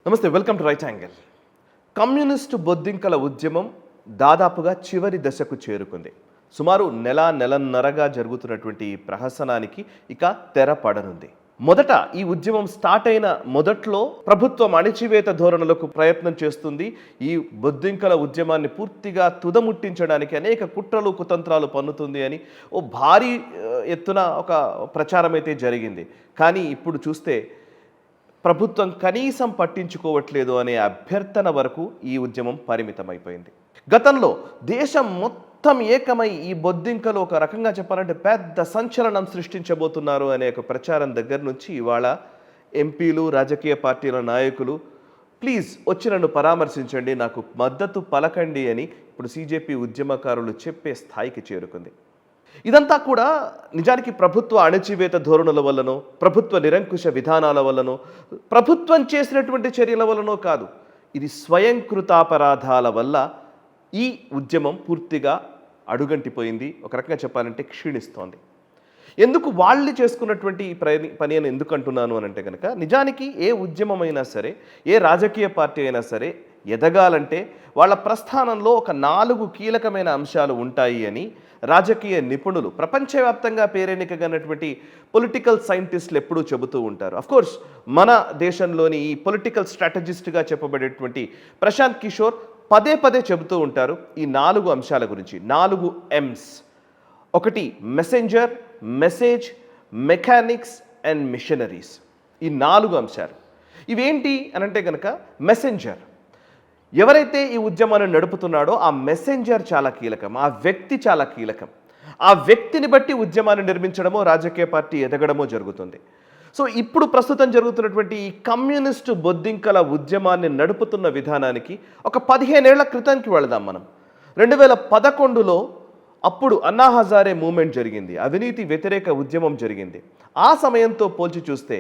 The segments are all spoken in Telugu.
నమస్తే, welcome to right angle. Communist బొద్దింకల ఉద్యమం దాదాపుగా చివరి దశకు చేరుకుంది. సుమారు నెలన్నరగా జరుగుతున్నటువంటి ఈ ప్రహసనానికి ఇక తెర పడనుంది. మొదట ఈ ఉద్యమం స్టార్ట్ అయిన మొదట్లో ప్రభుత్వం అణిచివేత ధోరణులకు ప్రయత్నం చేస్తుంది. ఈ బొద్దింకల ఉద్యమాన్ని పూర్తిగా తుదముట్టించడానికి అనేక కుట్రలు కుతంత్రాలు పన్నుతుంది అని ఓ భారీ ఎత్తున ఒక ప్రచారం అయితే జరిగింది. కానీ ఇప్పుడు చూస్తే ప్రభుత్వం కనీసం పట్టించుకోవట్లేదు అనే అభ్యర్థన వరకు ఈ ఉద్యమం పరిమితమైపోయింది. గతంలో దేశం మొత్తం ఏకమై ఈ బొద్దింకలు ఒక రకంగా చెప్పాలంటే పెద్ద సంచలనం సృష్టించబోతున్నారు అనే ఒక ప్రచారం దగ్గర నుంచి ఇవాళ ఎంపీలు, రాజకీయ పార్టీల నాయకులు ప్లీజ్ వచ్చి నన్ను పరామర్శించండి, నాకు మద్దతు పలకండి అని ఇప్పుడు సీజేపీ ఉద్యమకారులు చెప్పే స్థాయికి చేరుకుంది. ఇదంతా కూడా నిజానికి ప్రభుత్వ అణచివేత ధోరణుల వల్లనో, ప్రభుత్వ నిరంకుశ విధానాల వల్లనో, ప్రభుత్వం చేసినటువంటి చర్యల వల్లనో కాదు. ఇది స్వయంకృతాపరాధాల వల్ల ఈ ఉద్యమం పూర్తిగా అడుగంటిపోయింది. ఒక రకంగా చెప్పాలంటే క్షీణిస్తోంది. ఎందుకు వాళ్ళు చేసుకున్నటువంటి ఈ పని అని ఎందుకు అంటున్నాను అని అంటే కనుక, నిజానికి ఏ ఉద్యమమైనా సరే, ఏ రాజకీయ పార్టీ అయినా సరే ఎదగాలంటే వాళ్ళ ప్రస్థానంలో ఒక 4 కీలకమైన అంశాలు ఉంటాయి అని రాజకీయ నిపుణులు, ప్రపంచవ్యాప్తంగా పేరెన్నికగన్నటువంటి పొలిటికల్ సైంటిస్టులు ఎప్పుడూ చెబుతూ ఉంటారు. అఫ్కోర్స్ మన దేశంలోని ఈ పొలిటికల్ స్ట్రాటజిస్ట్గా చెప్పబడేటువంటి ప్రశాంత్ కిషోర్ పదే చెబుతూ ఉంటారు ఈ 4 అంశాల గురించి. 4 M's. ఒకటి messenger, message, mechanics and missionaries. ఈ 4 అంశాలు ఇవేంటి అని అంటే కనుక, మెసెంజర్ ఎవరైతే ఈ ఉద్యమాన్ని నడుపుతున్నాడో ఆ మెసెంజర్ చాలా కీలకం, ఆ వ్యక్తి చాలా కీలకం. ఆ వ్యక్తిని బట్టి ఉద్యమాన్ని నిర్మించడమో, రాజకీయ పార్టీ ఎదగడమో జరుగుతుంది. సో ఇప్పుడు ప్రస్తుతం జరుగుతున్నటువంటి ఈ కమ్యూనిస్టు బొద్దింకల ఉద్యమాన్ని నడుపుతున్న విధానానికి ఒక 15 ఏళ్ల క్రితానికి వెళదాం మనం. 2011లో అప్పుడు అన్నా హజారే మూమెంట్ జరిగింది, అవినీతి వ్యతిరేక ఉద్యమం జరిగింది. ఆ సమయంతో పోల్చి చూస్తే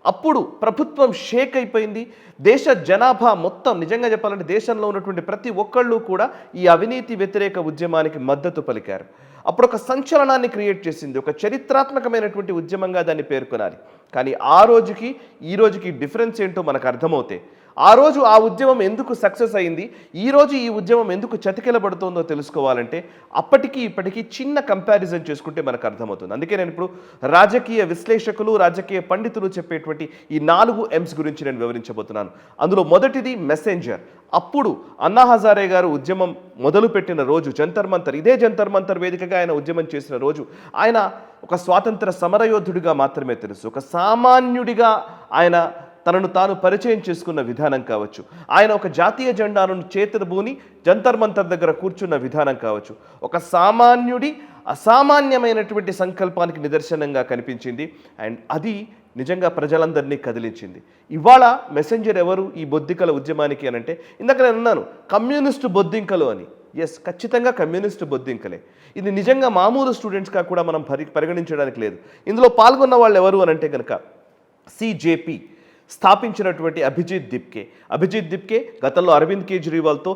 అప్పుడు ప్రభుత్వం షేక్ అయిపోయింది. దేశ జనాభా మొత్తం, నిజంగా చెప్పాలంటే దేశంలో ఉన్నటువంటి ప్రతి ఒక్కళ్ళు కూడా ఈ అవినీతి వ్యతిరేక ఉద్యమానికి మద్దతు పలికారు. అప్పుడు ఒక సంచలనాన్ని క్రియేట్ చేసింది, ఒక చరిత్రాత్మకమైనటువంటి ఉద్యమంగా దాన్ని పేర్కొనాలి. కానీ ఆ రోజుకి ఈ రోజుకి డిఫరెన్స్ ఏంటో మనకు అర్థమవుతే, ఆ రోజు ఆ ఉద్యమం ఎందుకు సక్సెస్ అయింది, ఈరోజు ఈ ఉద్యమం ఎందుకు చతికిలబడుతుందో తెలుసుకోవాలంటే అప్పటికి ఇప్పటికీ చిన్న కంపారిజన్ చేసుకుంటే మనకు అర్థమవుతుంది. అందుకే నేను ఇప్పుడు రాజకీయ విశ్లేషకులు, రాజకీయ పండితులు చెప్పేటువంటి ఈ 4 M's గురించి నేను వివరించబోతున్నాను. అందులో మొదటిది మెసెంజర్. అప్పుడు అన్నా హజారే గారు ఉద్యమం మొదలుపెట్టిన రోజు, జంతర్ మంతర్, ఇదే జంతర్ మంతర్ వేదికగా ఆయన ఉద్యమం చేసిన రోజు, ఆయన ఒక స్వాతంత్ర సమరయోధుడిగా మాత్రమే తెలుసు. ఒక సామాన్యుడిగా ఆయన తనను తాను పరిచయం చేసుకున్న విధానం కావచ్చు, ఆయన ఒక జాతీయ జెండాను చేతబూని జంతర్ మంతర్ దగ్గర కూర్చున్న విధానం కావచ్చు, ఒక సామాన్యుడి అసామాన్యమైనటువంటి సంకల్పానికి నిదర్శనంగా కనిపించింది. అండ్ అది నిజంగా ప్రజలందరినీ కదిలించింది. ఇవాళ మెసెంజర్ ఎవరు ఈ బొద్దింకల ఉద్యమానికి అని అంటే, ఇందాక నేను అన్నాను కమ్యూనిస్టు బొద్దింకలు అని. ఎస్, ఖచ్చితంగా కమ్యూనిస్టు బొద్దింకలే. ఇది నిజంగా మామూలు స్టూడెంట్స్గా కూడా మనం పరిగణించడానికి లేదు. ఇందులో పాల్గొన్న వాళ్ళు ఎవరు అని అంటే కనుక, సిజేపీ స్థాపించినటువంటి అభిజిత్ దిప్కే గతంలో అరవింద్ కేజ్రీవాల్తో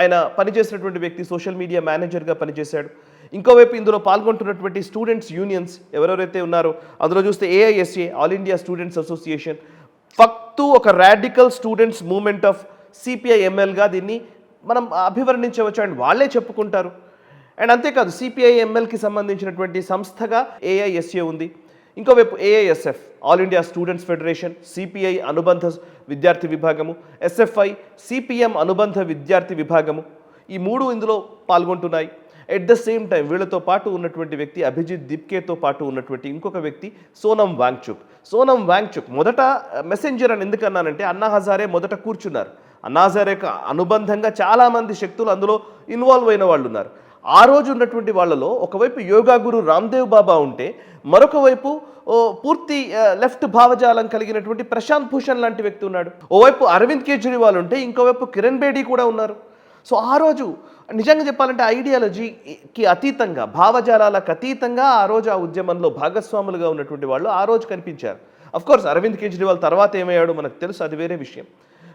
ఆయన పనిచేసినటువంటి వ్యక్తి, సోషల్ మీడియా మేనేజర్గా పనిచేశాడు. ఇంకోవైపు ఇందులో పాల్గొంటున్నటువంటి స్టూడెంట్స్ యూనియన్స్ ఎవరెవరైతే ఉన్నారో అందులో చూస్తే AISA, all India students association, ఫక్తు ఒక రాడికల్ స్టూడెంట్స్ మూవ్మెంట్ ఆఫ్ సిపిఐఎంఎల్గా దీన్ని మనం అభివర్ణించవచ్చు అండ్ వాళ్ళే చెప్పుకుంటారు. అండ్ అంతేకాదు సిపిఐఎంఎల్కి సంబంధించినటువంటి సంస్థగా ఏఐఎస్ఏ ఉంది. ఇంకోవైపు AISF, all India students federation, CPI అనుబంధ విద్యార్థి విభాగము, ఎస్ఎఫ్ఐ సిపిఎం అనుబంధ విద్యార్థి విభాగము, ఈ 3 ఇందులో పాల్గొంటున్నాయి. ఎట్ ద సేమ్ టైం వీళ్ళతో పాటు ఉన్నటువంటి వ్యక్తి, అభిజిత్ దిప్కేతో పాటు ఉన్నటువంటి ఇంకొక వ్యక్తి సోనం వాంగ్చుక్. మొదట మెసెంజర్ అని ఎందుకన్నానంటే, అన్నా హజారే మొదట కూర్చున్నారు. అన్నా హజారేకు అనుబంధంగా చాలామంది శక్తులు అందులో ఇన్వాల్వ్ అయిన వాళ్ళు ఉన్నారు. ఆ రోజు ఉన్నటువంటి వాళ్ళలో ఒకవైపు యోగా గురు రామ్దేవ్ బాబా ఉంటే, మరొక వైపు పూర్తి లెఫ్ట్ భావజాలం కలిగినటువంటి ప్రశాంత్ భూషణ్ లాంటి వ్యక్తి ఉన్నాడు. ఓవైపు అరవింద్ కేజ్రీవాల్ ఉంటే, ఇంకోవైపు కిరణ్ బేడీ కూడా ఉన్నారు. సో ఆ రోజు నిజంగా చెప్పాలంటే ఐడియాలజీకి అతీతంగా, భావజాలాలకు అతీతంగా ఆ రోజు ఆ ఉద్యమంలో భాగస్వాములుగా ఉన్నటువంటి వాళ్ళు ఆ రోజు కనిపించారు. అఫ్కోర్స్ అరవింద్ కేజ్రీవాల్ తర్వాత ఏమయ్యాడో మనకు తెలుసు, అది వేరే విషయం.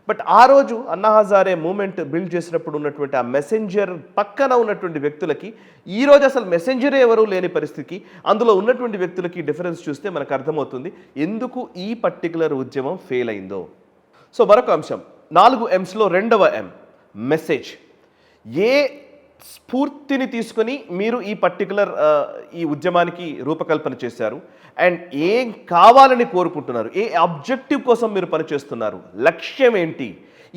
బట్ ఆ రోజు అన్నా హజారే మూమెంట్ బిల్డ్ చేసినప్పుడు ఉన్నటువంటి ఆ మెసెంజర్ పక్కన ఉన్నటువంటి వ్యక్తులకి ఈ రోజు అసలు మెసెంజరే ఎవరు లేని పరిస్థితికి అందులో ఉన్నటువంటి వ్యక్తులకి డిఫరెన్స్ చూస్తే మనకు అర్థమవుతుంది ఎందుకు ఈ పర్టికులర్ ఉద్యమం ఫెయిల్ అయిందో. సో మరొక అంశం 4M's రెండవ ఎం మెసేజ్. ఏ స్ఫూర్తిని తీసుకొని మీరు ఈ పర్టికులర్ ఈ ఉద్యమానికి రూపకల్పన చేశారు అండ్ ఏం కావాలని కోరుకుంటున్నారు, ఏ ఆబ్జెక్టివ్ కోసం మీరు పనిచేస్తున్నారు, లక్ష్యం ఏంటి?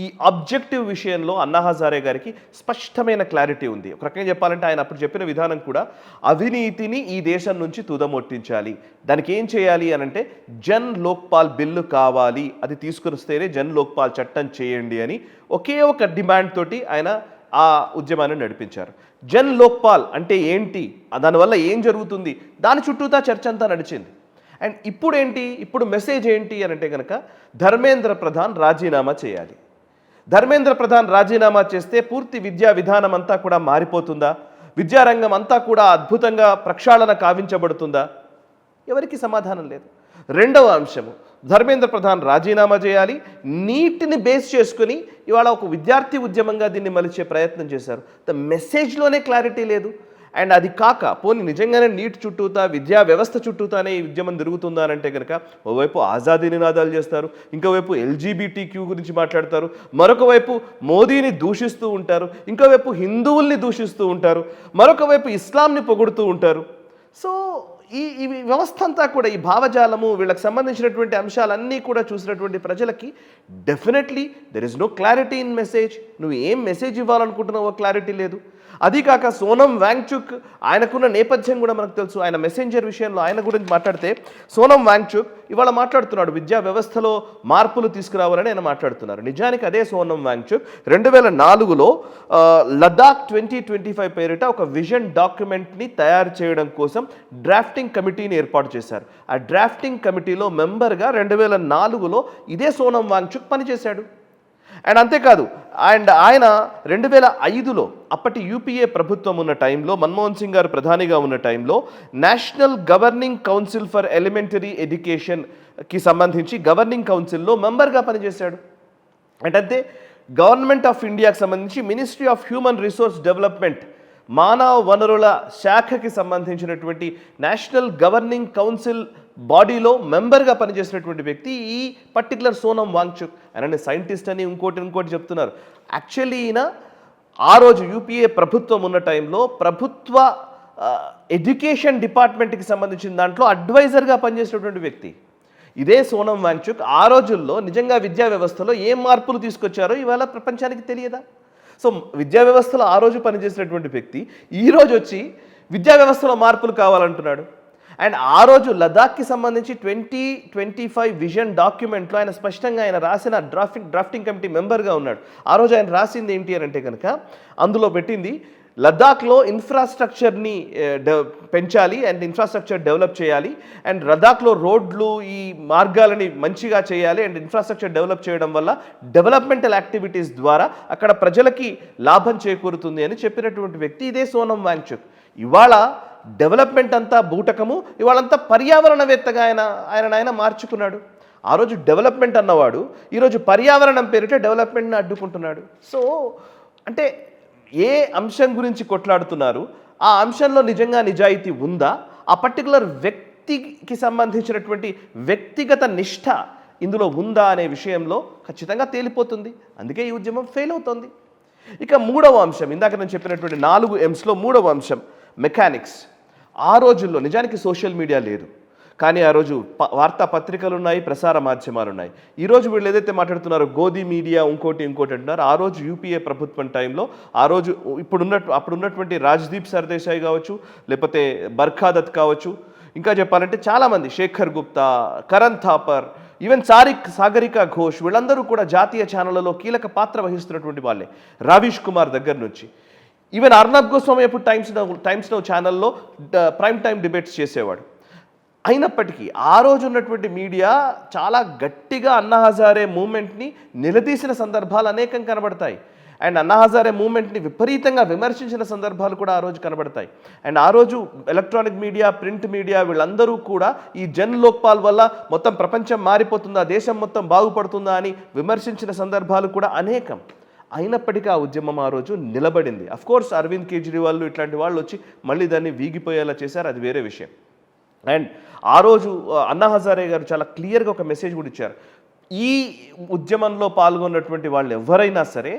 ఈ ఆబ్జెక్టివ్ విషయంలో అన్నా హజారే గారికి స్పష్టమైన క్లారిటీ ఉంది. ఒక రకంగా చెప్పాలంటే ఆయన అప్పుడు చెప్పిన విధానం కూడా అవినీతిని ఈ దేశం నుంచి తుదముట్టించాలి. దానికి ఏం చేయాలి అని అంటే జన్ లోక్పాల్ బిల్లు కావాలి, అది తీసుకుని వస్తేనే జన్ లోక్పాల్ చట్టం చేయండి అని ఒకే ఒక డిమాండ్ తోటి ఆయన ఆ ఉద్యమాన్ని నడిపించారు. జన్ లోక్పాల్ అంటే ఏంటి, దానివల్ల ఏం జరుగుతుంది, దాని చుట్టూతా చర్చ అంతా నడిచింది. అండ్ ఇప్పుడు ఏంటి, ఇప్పుడు మెసేజ్ ఏంటి అని అంటే కనుక ధర్మేంద్ర ప్రధాన్ రాజీనామా చేయాలి. ధర్మేంద్ర ప్రధాన్ రాజీనామా చేస్తే పూర్తి విద్యా విధానం అంతా కూడా మారిపోతుందా, విద్యారంగం అంతా కూడా అద్భుతంగా ప్రక్షాళన కావించబడుతుందా? ఎవరికి సమాధానం లేదు. రెండవ అంశము, ధర్మేంద్ర ప్రధాన్ రాజీనామా చేయాలి. నీటిని బేస్ చేసుకుని ఇవాళ ఒక విద్యార్థి ఉద్యమంగా దీన్ని మలిచే ప్రయత్నం చేశారు. ద మెసేజ్లోనే క్లారిటీ లేదు. అండ్ అది కాక పోనీ నిజంగానే నీట్ చుట్టూతా విద్యా వ్యవస్థ చుట్టూతానే ఈ ఉద్యమం తిరుగుతుందా అంటే కనుక ఓవైపు ఆజాదీ నినాదాలు చేస్తారు, ఇంకోవైపు LGBTQ గురించి మాట్లాడతారు, మరొక వైపు మోదీని దూషిస్తూ ఉంటారు, ఇంకోవైపు హిందువుల్ని దూషిస్తూ ఉంటారు, మరొక వైపు ఇస్లాంని పొగుడుతూ ఉంటారు. సో ఈ వ్యవస్థ అంతా కూడా ఈ భావజాలము వీళ్ళకి సంబంధించినటువంటి అంశాలన్నీ కూడా చూసినటువంటి ప్రజలకి definitely there is no clarity in message. నువ్వు ఏం మెసేజ్ ఇవ్వాలనుకుంటున్నావో క్లారిటీ లేదు. అది కాక సోనం వాంగ్చుక్ ఆయనకున్న నేపథ్యం కూడా మనకు తెలుసు. ఆయన మెసెంజర్ విషయంలో ఆయన గురించి మాట్లాడితే సోనం వాంగ్చుక్ ఇవాళ మాట్లాడుతున్నాడు విద్యా వ్యవస్థలో మార్పులు తీసుకురావాలని ఆయన మాట్లాడుతున్నారు. నిజానికి అదే సోనం వాంగ్చుక్ 2004లో లదాఖ్ 2025 పేరిట ఒక విజన్ డాక్యుమెంట్ని తయారు చేయడం కోసం డ్రాఫ్టింగ్ కమిటీని ఏర్పాటు చేశారు. ఆ డ్రాఫ్టింగ్ కమిటీలో మెంబర్గా 2004లో ఇదే సోనం వాంగ్చుక్ పనిచేశాడు. అండ్ అంతేకాదు ఆయన 2005లో అప్పటి యూపీఏ ప్రభుత్వం ఉన్న టైంలో మన్మోహన్ సింగ్ గారు ప్రధానిగా ఉన్న టైంలో national governing council for elementary ఎడ్యుకేషన్కి సంబంధించి గవర్నింగ్ కౌన్సిల్లో మెంబర్గా పనిచేశాడు. అంటే గవర్నమెంట్ ఆఫ్ ఇండియాకి సంబంధించి ministry of human resource development మానవ వనరుల శాఖకి సంబంధించినటువంటి నేషనల్ గవర్నింగ్ కౌన్సిల్ బాడీలో మెంబర్గా పనిచేసినటువంటి వ్యక్తి ఈ పర్టికులర్ సోనం వాంగ్చుక్. ఆయన సైంటిస్ట్ అని ఇంకోటి చెప్తున్నారు. యాక్చువల్లీ ఈయన ఆ రోజు యూపీఏ ప్రభుత్వం ఉన్న టైంలో ప్రభుత్వ ఎడ్యుకేషన్ డిపార్ట్మెంట్కి సంబంధించిన దాంట్లో అడ్వైజర్గా పనిచేసినటువంటి వ్యక్తి. ఇదే సోనం వాంగ్చుక్ ఆ రోజుల్లో నిజంగా విద్యా వ్యవస్థలో ఏం మార్పులు తీసుకొచ్చారో ఇవాళ ప్రపంచానికి తెలియదా? సో విద్యా వ్యవస్థలో ఆ రోజు పనిచేసినటువంటి వ్యక్తి ఈరోజు వచ్చి విద్యా వ్యవస్థలో మార్పులు కావాలంటున్నాడు. అండ్ ఆ రోజు లదాఖ్కి సంబంధించి 2025 విజన్ డాక్యుమెంట్లో ఆయన స్పష్టంగా ఆయన రాసిన డ్రాఫ్టింగ్ కమిటీ మెంబర్గా ఉన్నాడు. ఆ రోజు ఆయన రాసింది ఏంటి అని అంటే కనుక అందులో పెట్టింది లదాఖ్లో ఇన్ఫ్రాస్ట్రక్చర్ని పెంచాలి అండ్ ఇన్ఫ్రాస్ట్రక్చర్ డెవలప్ చేయాలి అండ్ లదాఖ్లో రోడ్లు ఈ మార్గాలని మంచిగా చేయాలి అండ్ ఇన్ఫ్రాస్ట్రక్చర్ డెవలప్ చేయడం వల్ల డెవలప్మెంటల్ యాక్టివిటీస్ ద్వారా అక్కడ ప్రజలకి లాభం చేకూరుతుంది అని చెప్పినటువంటి వ్యక్తి ఇదే సోనం వాంగ్చుక్. ఇవాళ డెవలప్మెంట్ అంతా బూటకము, ఇవాళంతా పర్యావరణవేత్తగా ఆయన మార్చుకున్నాడు. ఆ రోజు డెవలప్మెంట్ అన్నవాడు ఈరోజు పర్యావరణం పేరిట డెవలప్మెంట్ని అడ్డుకుంటున్నాడు. సో అంటే ఏ అంశం గురించి కొట్లాడుతున్నారు, ఆ అంశంలో నిజంగా నిజాయితీ ఉందా, ఆ పర్టికులర్ వ్యక్తికి సంబంధించినటువంటి వ్యక్తిగత నిష్ఠ ఇందులో ఉందా అనే విషయంలో ఖచ్చితంగా తేలిపోతుంది. అందుకే ఈ ఉద్యమం ఫెయిల్ అవుతుంది. ఇక మూడవ అంశం, ఇందాక నేను చెప్పినటువంటి 4M'లో మూడవ అంశం మెకానిక్స్. ఆ రోజుల్లో నిజానికి సోషల్ మీడియా లేదు, కానీ ఆ రోజు వార్తాపత్రికలు ఉన్నాయి, ప్రసార మాధ్యమాలు ఉన్నాయి. ఈరోజు వీళ్ళు ఏదైతే మాట్లాడుతున్నారో గోధి మీడియా ఇంకోటి అంటున్నారు. ఆ రోజు యూపీఏ ప్రభుత్వం టైంలో ఆ రోజు అప్పుడున్నటువంటి రాజ్దీప్ సర్దేశాయ్ కావచ్చు, లేకపోతే బర్ఖాదత్ కావచ్చు, ఇంకా చెప్పాలంటే చాలామంది శేఖర్ గుప్తా, కరణ్ థాపర్, ఈవెన్ సాగరికా ఘోష్ వీళ్ళందరూ కూడా జాతీయ ఛానళ్లలో కీలక పాత్ర వహిస్తున్నటువంటి వాళ్ళే. రవీష్ కుమార్ దగ్గర నుంచి ఈవెన్ అర్నబ్ గోస్వామి ఎప్పుడు టైమ్స్ నౌ ఛానల్లో ప్రైమ్ టైం డిబేట్స్ చేసేవాడు. అయినప్పటికీ ఆ రోజు ఉన్నటువంటి మీడియా చాలా గట్టిగా అన్నా హజారే మూమెంట్ని నిలదీసిన సందర్భాలు అనేకం కనబడతాయి. అండ్ అన్నా హజారే మూమెంట్ని విపరీతంగా విమర్శించిన సందర్భాలు కూడా ఆ రోజు కనబడతాయి. అండ్ ఆ రోజు ఎలక్ట్రానిక్ మీడియా, ప్రింట్ మీడియా వీళ్ళందరూ కూడా ఈ జన్ లోక్పాల్ వల్ల మొత్తం ప్రపంచం మారిపోతుందా, దేశం మొత్తం బాగుపడుతుందా అని విమర్శించిన సందర్భాలు కూడా అనేకం. అయినప్పటికీ ఆ ఉద్యమం ఆ రోజు నిలబడింది. అఫ్కోర్స్ అరవింద్ కేజ్రీవాల్ ఇట్లాంటి వాళ్ళు వచ్చి మళ్ళీ దాన్ని వీగిపోయేలా చేశారు, అది వేరే విషయం. అండ్ ఆ రోజు అన్నా హజారే గారు చాలా క్లియర్గా ఒక మెసేజ్ కూడా ఇచ్చారు. ఈ ఉద్యమంలో పాల్గొన్నటువంటి వాళ్ళు ఎవరైనా సరే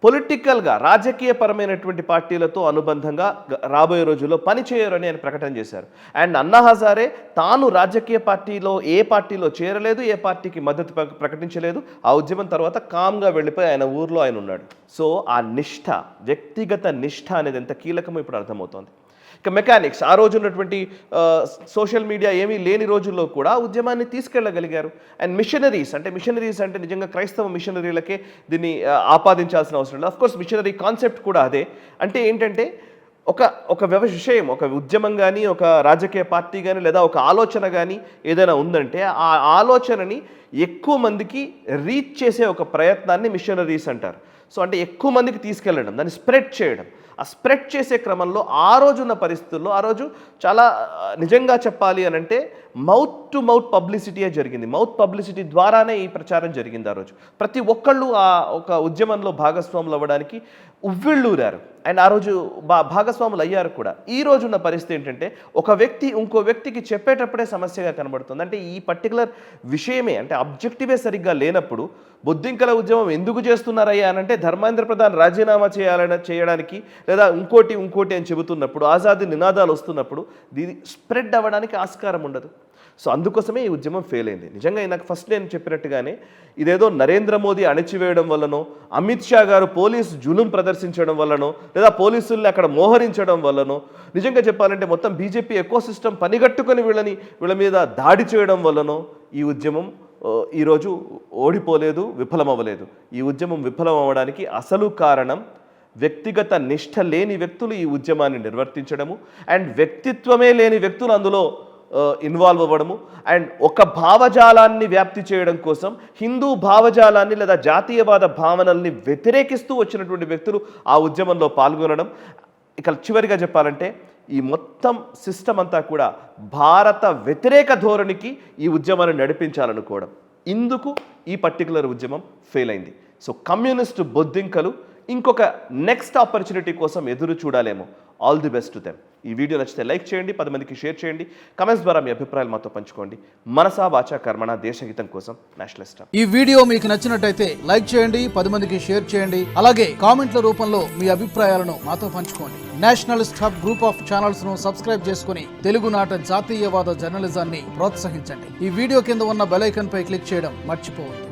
పొలిటికల్గా రాజకీయపరమైనటువంటి పార్టీలతో అనుబంధంగా రాబోయే రోజుల్లో పనిచేయరని ఆయన ప్రకటన చేశారు. అండ్ అన్నా హజారే తాను రాజకీయ పార్టీలో ఏ పార్టీలో చేరలేదు, ఏ పార్టీకి మద్దతు ప్రకటించలేదు. ఆ ఉద్యమం తర్వాత కామ్గా వెళ్ళిపోయి ఆయన ఊర్లో ఆయన ఉన్నాడు. సో ఆ నిష్ఠ, వ్యక్తిగత నిష్ఠ అనేది ఎంత కీలకమో ఇప్పుడు అర్థమవుతోంది. ఇక మెకానిక్స్, ఆ రోజు ఉన్నటువంటి సోషల్ మీడియా ఏమీ లేని రోజుల్లో కూడా ఉద్యమాన్ని తీసుకెళ్ళగలిగారు. అండ్ మిషనరీస్ అంటే నిజంగా క్రైస్తవ మిషనరీలకే దీన్ని ఆపాదించాల్సిన అవసరం లేదు. అఫ్కోర్స్ మిషనరీ కాన్సెప్ట్ కూడా అదే. అంటే ఏంటంటే ఒక విషయం, ఒక ఉద్యమం కానీ, ఒక రాజకీయ పార్టీ కానీ, లేదా ఒక ఆలోచన కానీ ఏదైనా ఉందంటే ఆ ఆలోచనని ఎక్కువ మందికి రీచ్ చేసే ఒక ప్రయత్నాన్ని మిషనరీస్ అంటారు. సో అంటే ఎక్కువ మందికి తీసుకెళ్ళడం, దాన్ని స్ప్రెడ్ చేయడం. ఆ స్ప్రెడ్ చేసే క్రమంలో ఆ రోజున్న పరిస్థితుల్లో ఆ రోజు చాలా నిజంగా చెప్పాలి అని అంటే మౌత్ టు మౌత్ పబ్లిసిటీయే జరిగింది. మౌత్ పబ్లిసిటీ ద్వారానే ఈ ప్రచారం జరిగింది. ఆ రోజు ప్రతి ఒక్కళ్ళు ఆ ఒక ఉద్యమంలో భాగస్వాములు అవ్వడానికి ఉవ్విళ్ళూరారు. అండ్ ఆ రోజు భాగస్వాములు అయ్యారు కూడా. ఈ రోజున్న పరిస్థితి ఏంటంటే ఒక వ్యక్తి ఇంకో వ్యక్తికి చెప్పేటప్పుడే సమస్యగా కనబడుతుంది. అంటే ఈ పర్టికులర్ విషయమే, అంటే అబ్జెక్టివే సరిగ్గా లేనప్పుడు బొద్దింకల ఉద్యమం ఎందుకు చేస్తున్నారయ్యా అని అంటే ధర్మేంద్ర ప్రధాన్ రాజీనామా చేయడానికి లేదా ఇంకోటి అని చెబుతున్నప్పుడు, ఆజాదీ నినాదాలు వస్తున్నప్పుడు దీని స్ప్రెడ్ అవ్వడానికి ఆస్కారం ఉండదు. సో అందుకోసమే ఈ ఉద్యమం ఫెయిల్ అయింది. నిజంగా నాకు ఫస్ట్ నేను చెప్పినట్టుగానే ఇదేదో నరేంద్ర మోదీ అణచివేయడం వల్లనో, అమిత్ షా గారు పోలీసు జులుం ప్రదర్శించడం వల్లనో, లేదా పోలీసుల్ని అక్కడ మోహరించడం వల్లనో, నిజంగా చెప్పాలంటే మొత్తం బీజేపీ ఎకోసిస్టమ్ పనిగట్టుకొని వీళ్ళ మీద దాడి చేయడం వల్లనో ఈ ఉద్యమం ఈరోజు ఓడిపోలేదు, విఫలమవ్వలేదు. ఈ ఉద్యమం విఫలం అవ్వడానికి అసలు కారణం వ్యక్తిగత నిష్ఠ లేని వ్యక్తులు ఈ ఉద్యమాన్ని నిర్వర్తించడము, అండ్ వ్యక్తిత్వమే లేని వ్యక్తులు అందులో ఇన్వాల్వ్ అవ్వడము, అండ్ ఒక భావజాలాన్ని వ్యాప్తి చేయడం కోసం హిందూ భావజాలాన్ని లేదా జాతీయవాద భావనల్ని వ్యతిరేకిస్తూ వచ్చినటువంటి వ్యక్తులు ఆ ఉద్యమంలో పాల్గొనడం. ఇక చివరిగా చెప్పాలంటే ఈ మొత్తం సిస్టమ్ అంతా కూడా భారత వ్యతిరేక ధోరణికి ఈ ఉద్యమాన్ని నడిపించాలనుకోవడం. ఇందుకు ఈ పర్టికులర్ ఉద్యమం ఫెయిల్ అయింది. సో కమ్యూనిస్టు బొద్దింకలు ఇంకొక నెక్స్ట్ ఆపర్చునిటీ కోసం ఎదురు చూడాలేమో. All the best to them. ఈ వీడియో నచ్చితే లైక్ చేయండి, 10 మందికి షేర్ చేయండి, కమెంట్స్ ద్వారా మీ అభిప్రాయాలు మాతో పంచుకోండి. మనసా వాచా కర్మణ, దేశహితం కోసం నేషనలిస్ట్. ఈ వీడియో మీకు నచ్చినట్టయితే లైక్ చేయండి, 10 మందికి షేర్ చేయండి, అలాగే కామెంట్ల రూపంలో మీ అభిప్రాయాలను మాతో పంచుకోండి. Nationalist hub group of channels ను సబ్స్క్రైబ్ చేసుకుని తెలుగునాట జాతీయవాద జర్నలిజాన్ని ప్రోత్సహించండి. ఈ వీడియో కింద ఉన్న బెల్ ఐకాన్ పై క్లిక్ చేయడం మర్చిపోవద్దు.